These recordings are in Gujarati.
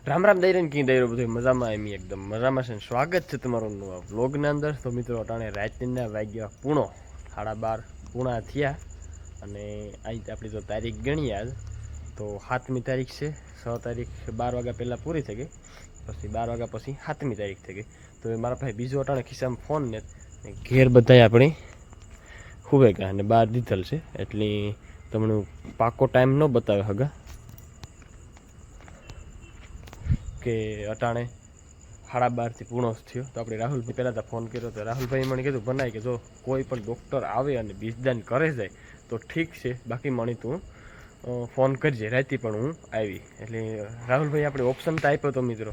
રામ રામ દઈ કી દઈ બધું મજામાં એમ એકદમ મજામાં છે. સ્વાગત છે તમારું નવા વ્લોગની અંદર. તો મિત્રો અટાણે રાતના વાગ્યા પૂણો 12:30 પૂણા થયા અને અહીં આપણી તો તારીખ ગણીએ આજ તો 7મી તારીખ છે. 6 તારીખ 12 વાગ્યા પહેલાં પૂરી થઈ ગઈ, પછી 12 વાગ્યા પછી 7મી તારીખ થઈ ગઈ. તો એ મારા પાસે બીજો અટાણે ખિસ્સામાં ફોન ને ઘેર બધાય આપણે ખૂબે ગયા અને બહાર દીધેલ છે એટલે તમને પાકો ટાઈમ ન બતાવે હગા કે અટાણે 12:30 પૂર્ણ થયો. તો આપણે રાહુલભાઈ પહેલાં તો ફોન કર્યો તો રાહુલભાઈ મને કીધું બનાય કે જો કોઈ પણ ડૉક્ટર આવે અને બીજદાન કરે જાય તો ઠીક છે, બાકી મણી તું ફોન કરજે, રાતે પણ હું આવી. એટલે રાહુલભાઈ આપણે ઓપ્શન તો આપ્યો હતો મિત્રો.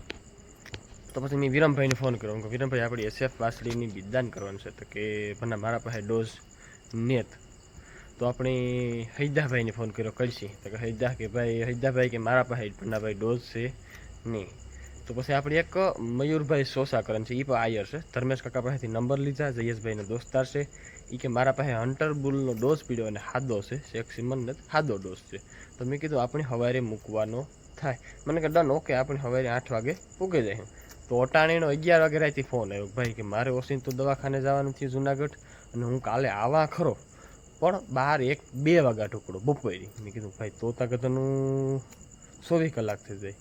તો પછી મેં વિરમભાઈને ફોન કર્યો કે વિરમભાઈ આપણી SF વાસળીની બીજદાન કરવાનું છે. તો કે ભના મારા પાસે ડોઝ નેત. તો આપણે હૈદાભાઈને ફોન કર્યો કરશી. તો કે હૈદાભાઈ કે મારા પાસે ભનાભાઈ ડોઝ છે નહીં. તો પછી આપણે એક મયુરભાઈ સોસા કરન છે, એ પણ આયર છે. ધર્મેશ કાકા પાસેથી નંબર લીધા, જયેશભાઈનો દોસ્તાર છે. એ કે મારા પાસે હન્ટર બુલનો ડોઝ પીડ્યો અને સાદો છે, શેખ સિમન નથી સાદો ડોઝ છે. તો મેં કીધું આપણે સવારે મૂકવાનો થાય. મને કે ડન, ઓકે આપણે સવારે 8 વાગે પૂગે જાય. તો અટાણીનો 11 વાગે રાતે ફોન આવ્યો ભાઈ કે મારે ઓસીન તો દવાખાને જવાનું થયું જુનાગઢ અને હું કાલે આવા ખરો પણ 12-1-2 વાગ્યા ટુકડો બપોરી. મેં કીધું ભાઈ તો તાકતનું 24 કલાક થઈ જાય,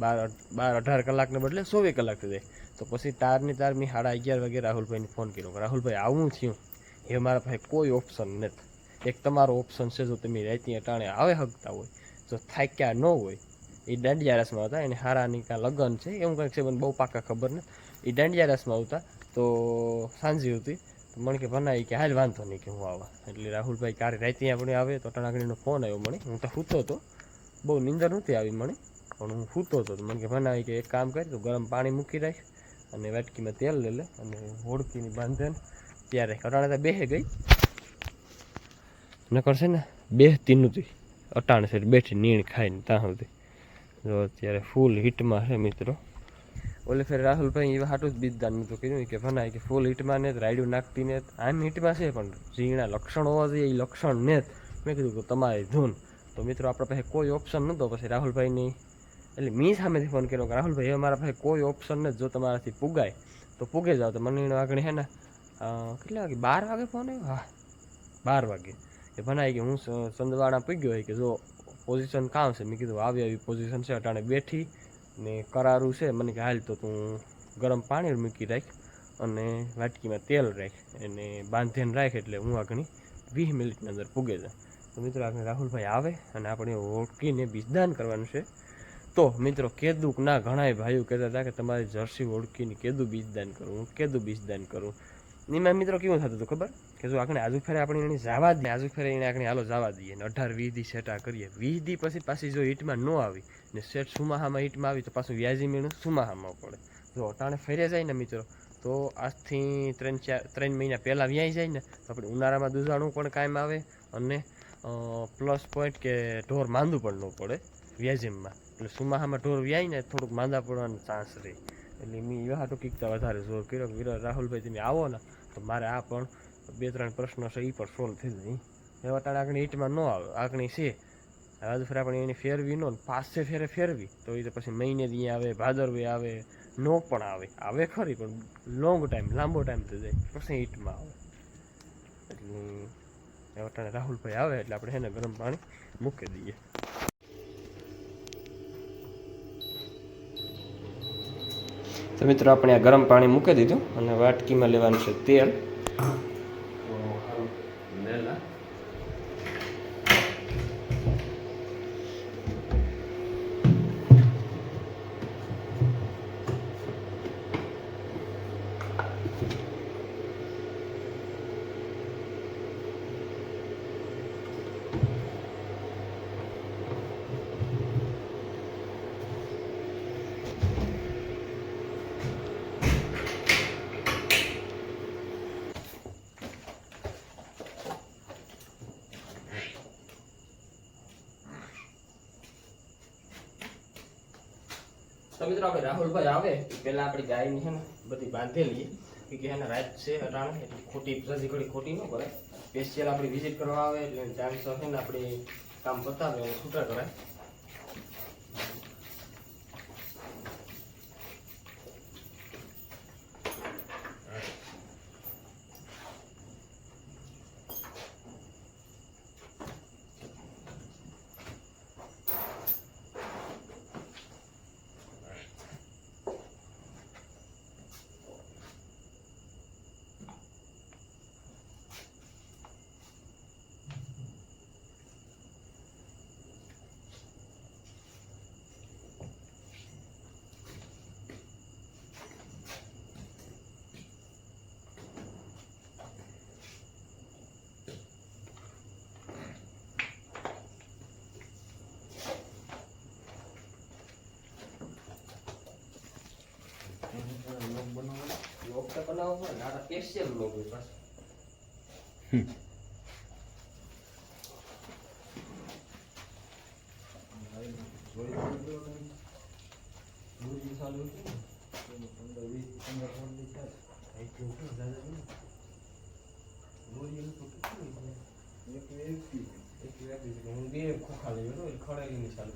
12-18 કલાકને બદલે 24 કલાક થઈ જાય. તો પછી તાર મેં 11:30 વાગે રાહુલભાઈને ફોન કર્યો. રાહુલભાઈ આવું થયું એ મારા પાસે કોઈ ઓપ્શન નથી. એક તમારો ઓપ્શન છે, જો તમે રાતે અટાણે આવે શકતા હોય, જો થાક્યા ન હોય, એ દાંડિયા રસમાં હતા એને હારાની કાં લગ્ન છે એવું કંઈક છે, મને બહુ પાકા ખબર ને. એ દાંડિયા રસમાં આવતા તો સાંજે હતી. તો મને કે બનાવી કે હાલ વાંધો નહીં કે હું આવા. એટલે રાહુલભાઈ ક્યારે રાતે આપણે આવે તો અટાણાગણીનો ફોન આવ્યો મને. હું તો સૂતો હતો, બહુ નીંદર નહોતી આવી મને, પણ હું સૂતો હતો. તો મને કે બનાવી કે એક કામ કરી તો ગરમ પાણી મૂકી રાખ અને વાટકીમાં તેલ લઈ લે અને હોડકીની બાંધે ને ત્યારે અટાણે તો બેસે ગઈ નકર છે ને બેસતી નહોતી. અટાણે છે બેઠી નીણ ખાઈને ત્યાં સુધી જો અત્યારે ફૂલ હિટમાં છે મિત્રો. ઓલે ફેર રાહુલભાઈ એવા હાટું જ બીજદાન નહોતું કર્યું કે ભનાય કે ફૂલ હિટમાં ને રાયડું નાખતી ને આમ હિટમાં છે, પણ ઝીણા લક્ષણ હોવા જોઈએ એ લક્ષણ ને મેં કીધું કે તમારી ધૂન. તો મિત્રો આપણા પાસે કોઈ ઓપ્શન નહોતો. પછી રાહુલભાઈની એટલે મેં સામેથી ફોન કર્યો કે રાહુલભાઈ હવે મારા પાસે કોઈ ઓપ્શન નથી, જો તમારાથી પુગાય તો પૂગે જાઓ. તો મને આગળ હે ને કેટલા વાગે 12 વાગે ફોન આવ્યો, હા 12 વાગે એ ભણાય કે હું સંદવાડા પૂગ્યો હોય કે જો પોઝિશન કામ છે. મેં કીધું આવી પોઝિશન છે, અટાણે બેઠી ને કરારું છે. મને કે હાલ તો તું ગરમ પાણી મૂકી રાખ અને વાટકીમાં તેલ રાખ એને બાંધીને રાખ એટલે હું આગળ 20 મિનિટની અંદર પૂગે જાય. તો મિત્રો આપણે રાહુલભાઈ આવે અને આપણે ઓળખીને બીજદાન કરવાનું છે. તો મિત્રો કેદું ના ઘણાય ભાઈઓ કહેતા હતા કે તમારી જર્સી ઓળખીને કેદું બીજદાન કરું, હું કેદું બીજદાન કરું. એમાં મિત્રો કેવું થતું હતું ખબર કે જો આપણે આજુ ફેરે આપણે એને જવા દઈએ, આજુ ફેરે એને આપણે હાલો જવા દઈએ ને 18-20 દી સેટા કરીએ. 20 દી પછી પાછી જો હિટમાં ન આવી ને સેટ સુમાહામાં હિટમાં આવી તો પાછું વ્યાજી મેળું સુમાહામાં પડે. જો અટાણે ફેરે જાય ને મિત્રો તો આજથી 3 મહિના પહેલાં વ્યાઈ જાય ને તો આપણે ઉનાળામાં દૂધાણું પણ કાયમ આવે અને પ્લસ પોઈન્ટ કે ઢોર માંદું પણ ન પડે વ્યાજીમમાં. એટલે સુમાહામાં ઢોર વ્યાય ને થોડુંક માંદા પડવાનો ચાન્સ રહે. એટલે મેં એવા હાટું કીકતા વધારે જોર કર્યો કે રાહુલભાઈ તમે આવો ને તો મારે આ પણ 2-3 પ્રશ્નો છે એ પણ સોલ્વ થઈ જાય. એવા ટાણે આગળ હિટમાં ન આવે આગળ છે હવે ફેર આપણે એની ફેરવી ન પાસે ફેરવી તો એ તો પછી મહિને દી આવે, ભાદરવે આવે, નો પણ આવે ખરી પણ લોંગ ટાઈમ લાંબો ટાઈમ થઈ જાય પછી હિટમાં આવે. એટલે એવા ટાણે રાહુલભાઈ આવે એટલે આપણે એને ગરમ પાણી મૂકી દઈએ. તો મિત્રો આપણે આ ગરમ પાણી મૂકી દીધું અને વાટકીમાં લેવાનું છે તેલ. તો મિત્રો આપણે રાહુલભાઈ આવે પહેલાં આપણી ગાયની છે ને બધી બાંધેલી કે એને રાત છે અટાણે એટલે ખોટી જલ્દી ઘડી ખોટી ન કરે. સ્પેશિયલ આપણી વિઝિટ કરવા આવે એટલે ટાઈમસર છે ને આપણે કામ બતાવે અને છૂટા કરાય. બનાવવો હોય ને આ સ્પેશિયલ લોગ હોય પાછો. હું બે ખોખા લઈ ગયો ખડાઈ ચાલુ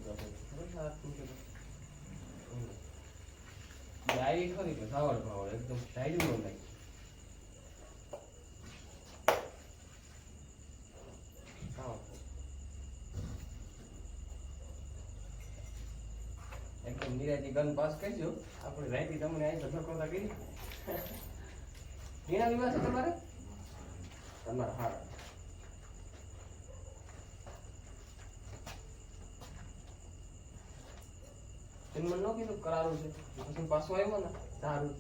આવી ખરી કે સાવડ ભાવડ એકદમ સાઈડ નો લાગે. એકદમ નિરાતી ગન પાસ કરજો. આપણે રાઈતી તમને અહીં તો ધક્કોતા કરી ઘણા વિવાહ છે તમારે હારા. મને ન કીધું કરારું છે પછી પાછો આવ્યો ને સારું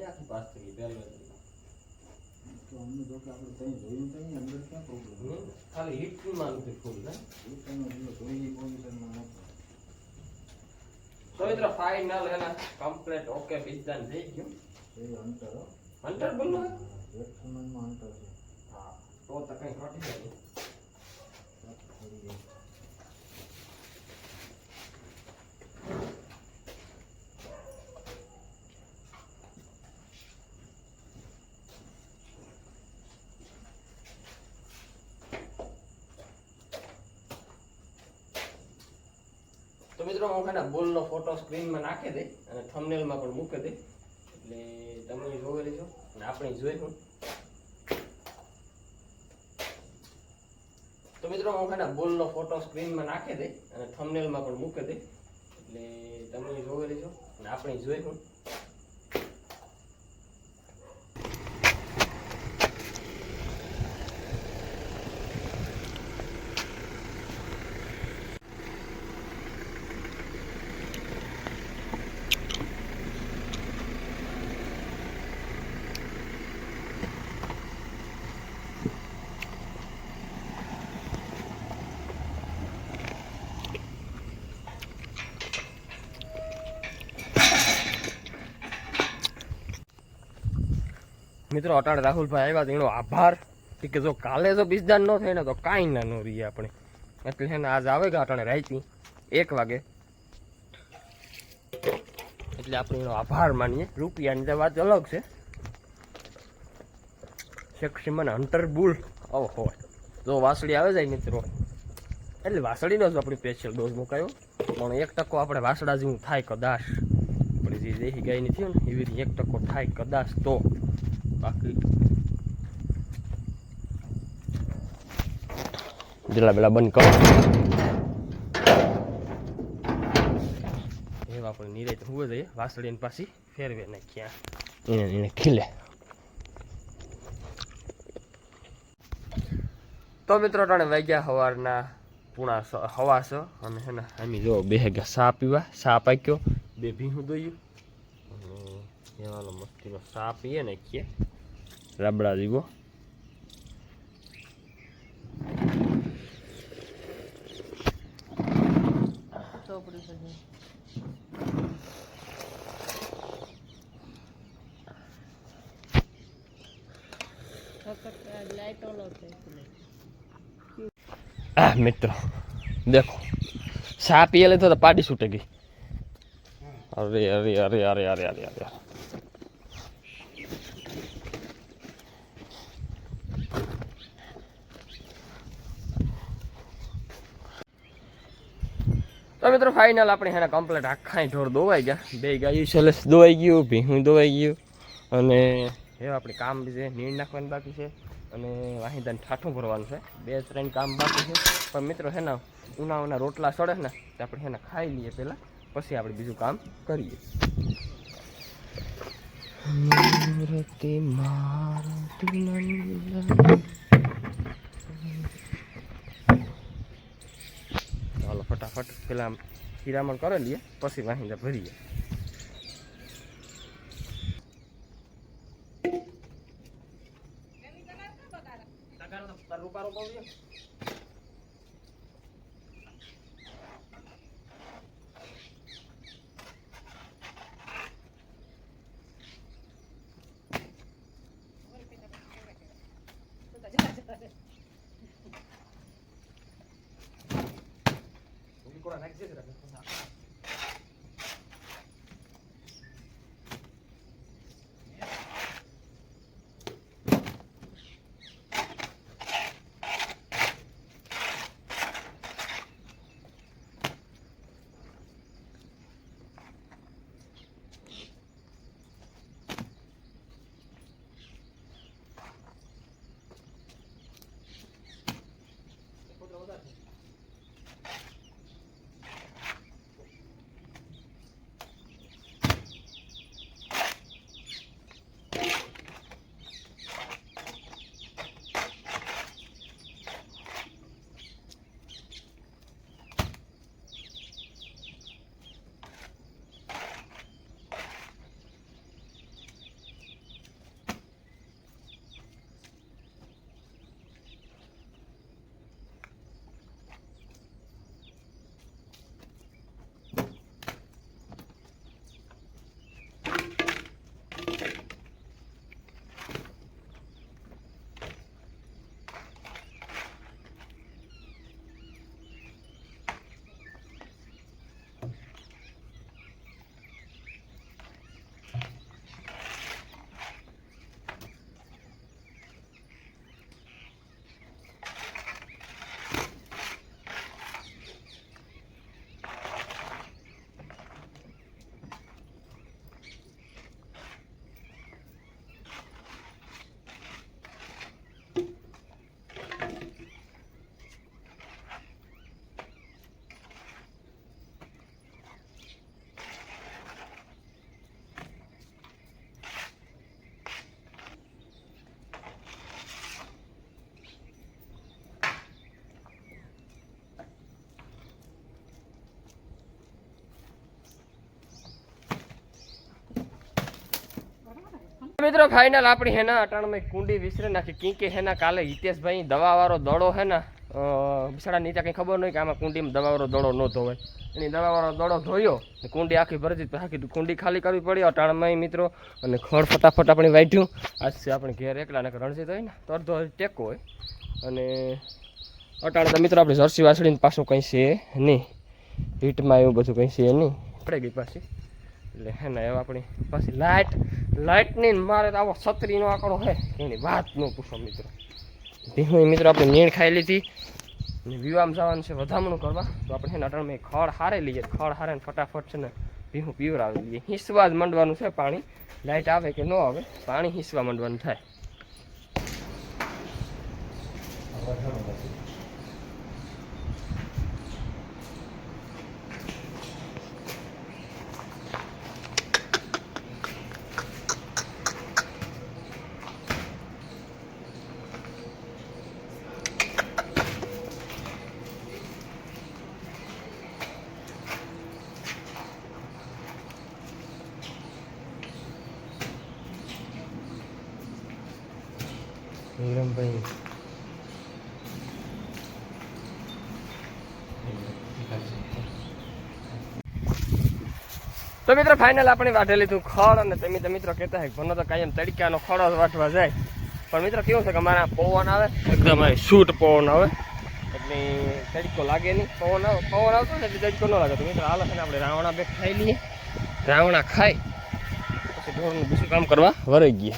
આખી પાસ થઈ ગઈ. ખાલી હિટ માનું ફૂલ ને તો મિત્રો ફાઇનલ એના કમ્પ્લીટ ઓકે બિઝનેસ થઈ ગયું. હન્ટર બોલ ને હા તો કઈ ખોટી જાય. તો મિત્રો હું ખાના બોલનો ફોટો સ્ક્રીનમાં નાખી દે અને થંબનેલમાં પણ મૂકી દે એટલે તમે જોઈ લેજો અને આપણે જોઈશું. તો મિત્રો હું ખાના બોલનો ફોટો સ્ક્રીનમાં નાખી દે અને થંબનેલમાં પણ મૂકી દે એટલે તમે જોઈ લેજો અને આપણે જોઈશું. મિત્રો અટાણે રાહુલભાઈ આવ્યા એનો આભાર કે જો કાલે જો બિસ્દાન ન થાય ને તો કાંઈ ના ન રહીએ આપણે. એટલે છે ને આજ આવે ગયા અટાણે રાઈતી 1 વાગે એટલે આપણે એનો આભાર માનીએ. રૂપિયાની તો વાત અલગ છે. સેક્સી મને હન્ટર બુલ ઓહો જો વાસળી આવે જાય મિત્રો એટલે વાસળીનો જ આપણી સ્પેશિયલ ડોઝ મુકાયો. પણ 1% આપણે વાસળા જેવું થાય કદાચ આપણે જે દેહી ગાયની થયું ને એવી રીતે 1% થાય કદાચ. તો બાકી જેટલા પેલા બંધ કરો એવા આપણે નિરાય હુવે જઈએ. વાસળી પાછી ફેરવે નાખ્યા એને ખીલે. તો મિત્રો ટાણે વાગ્યા સવારના 6:15 અને છે ને અમે જો બે ગયા સા પીવા. સા પાક્યો 2 ભીહું દોયું અને એવાનો મસ્તીનો સા પીએ ને ખીએ રાબડા જીવો. મિત્રો देखो सा पिए ले तो पार्टी छूटेगी. अरे अरे अरे अरे अरे अरे अरे तो मित्रों फाइनल अपने है कम्प्लीट आखा ढोर धोवाई गया. 2 गाय सेलेस धोवाई गયું, ભીહું ધોવાઈ ગયું અને હવે આપણે કામ બી છે નીણ નાખવાનું બાકી છે અને વાહિદાન ઠાઠું ભરવાનું છે. 2-3 કામ બાકી છે. પણ મિત્રો છે ને ઉનાળાના રોટલા સડે ને તો આપણે છે ને ખાઈ લઈએ પહેલાં પછી આપણે બીજું કામ કરીએ. મારા ફટાફટ પેલા હીરામણ કરી લઈએ, પછી વાહિંદા ભરીએ. મિત્રો ફાઇનલ આપણી હેના અટાણમાં કુંડી વિસરે નાખી કીકે હેના કાલે હિતેશભાઈ દવાવાળો દડો હે ને બિસાડા નીચે કંઈ ખબર નહીં કે આમાં કુંડીમાં દવાવાળો દડો ન ધોવાય. એની દવાવાળો દડો ધોયો ને કુંડી આખી ભરતી આખી કુંડી ખાલી કરવી પડી અટાણમાં મિત્રો. અને ખડ ફટાફટ આપણે વાઢ્યું. આજથી આપણે ઘેર એકલા ને રણજીત હોય ને તો અડધો ટેકો હોય. અને અટાણે તો મિત્રો આપણે જર્સી વાસળીને પાછું કંઈ છે નહીં, હીટમાં એવું બધું કંઈ છે નહીં, પડે ગઈ પાછી. એટલે હે ને એવા આપણી પાછી લાઇટની મારે તો આવો છત્રીનો આંકડો છે એની વાત ન પૂછો મિત્રો. ધીમે મિત્રો આપણે નીણ ખાઈ લીધી અને વિવામ જવાનું છે વધામણું કરવા. તો આપણે છે ને અટાણમાં ખડ હારે લઈએ, ખડ હારે ને ફટાફટ છે ને ભીહું પીવરાવી લઈએ. હિંસવા જ મંડવાનું છે પાણી, લાઇટ આવે કે ન આવે પાણી હિંસવા મંડવાનું થાય. વિરમભાઈ તો મિત્રો ફાઇનલ આપણે વાઢે લીધું ખડ. અને તમે મિત્રો કહેતા હોય ભનો તો કાયમ તડકાનો ખડો વાટવા જાય, પણ મિત્રો કેવું છે કે અમારા પવન આવે એકદમ શૂટ પવન આવે એટલે તડકો લાગે નહીં. પવન આવતો ને એટલે તડકો ન લાગે. તો મિત્રો હાલો છે ને આપણે રાવણા બે ખાઈ લઈએ. રાવણા ખાઈ પછી ઢોરનું બીજું કામ કરવા વરાઈ ગઈએ.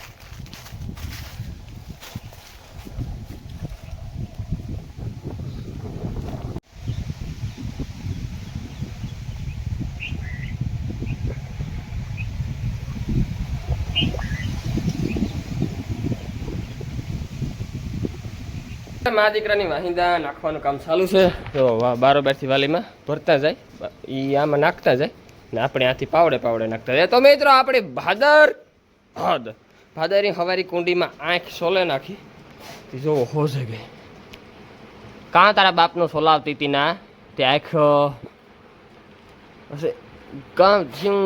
મા દીકરાની વાહિંદા નાખવાનું કામ ચાલુ છે. તો બારોબારથી વાલીમાં ભરતા જાય, એ આમાં નાખતા જાય ને આપણે આથી પાવડે નાખતા જાય. તો મિત્રો આપણે ભાદરની હવારી કુંડીમાં આંખ સોલે નાખી જોવો હોશે ગઈ. કાં તારા બાપનો સોલાવતી હતી ના તે આખો હશે કામ શું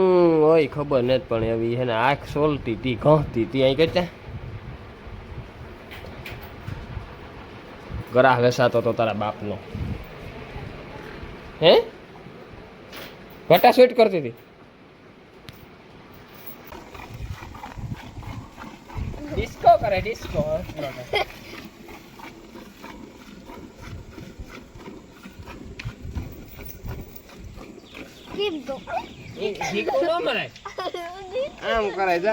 હોય ખબર નથી પણ એવી હે ને આંખ સોલતી હતી ઘસતી હતી અહીં કરતા ગરાહ વેસાતો તો તારા બાપનો હે ઘટા સ્વીટ કરતી હતી ડિસ્કો કરે ડિસ્કો આમ કરાય છે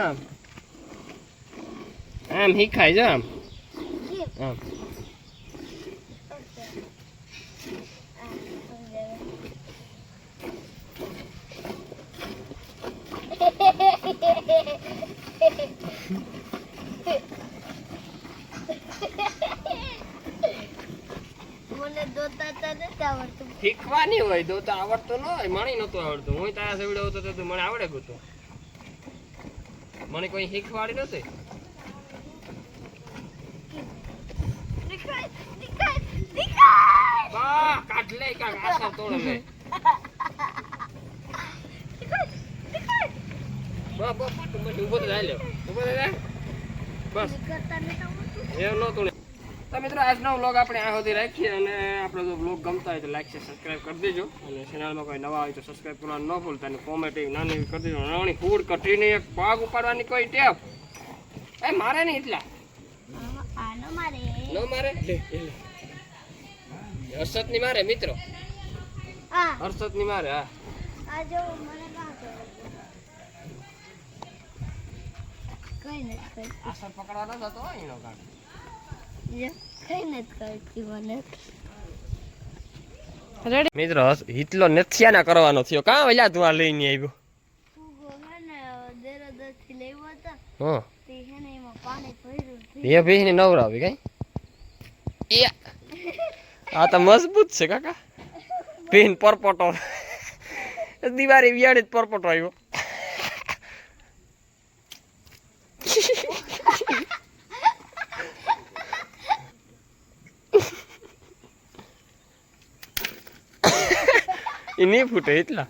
આમ શીખાય છે આમ શીખવાની હોય તો આવડતો ન હોય મને નતું આવડતું હું તારા સેવડે હતો તો મને આવડે ગયું મને કોઈ શીખવાડી નથી કાઢ લે કાઢ આશા તોડ લે ઉભો તો જાય ઉભો બસ એમ ન તોડે તો મિત્રો આજનો વ્લોગ આપણે આ સુધી રાખીએ અને આપણો જો વ્લોગ ગમતા હોય તો લાઈક છે સબસ્ક્રાઈબ કરી દેજો અને ચેનલમાં કોઈ નવા હોય તો સબસ્ક્રાઈબ કરવાનું ન ભૂલતા અને કોમેન્ટ એવી નાની એવી કરી દેજો નાની ફૂડ કટીને એક પાગ ઉપાડવાની કોઈ ટેપ એ મારે નહીં એટલા ન મારે હર્ષદ ની મારે મિત્રો હર્ષદ ની મારે હા આસર પકડવાનો હતો એનો કાઢ મિત્રો હિટલો નથિયાના કરવાનો થયો કાં વેલા તું આ લઈને આવ્યો એ ભી ને નવરાવી કઈ આ તો મજબૂત છે કાકા પીન પરપોટો દિવાળી વિયાડી પરપોટો આવ્યો એ નહીં ફૂટે એટલા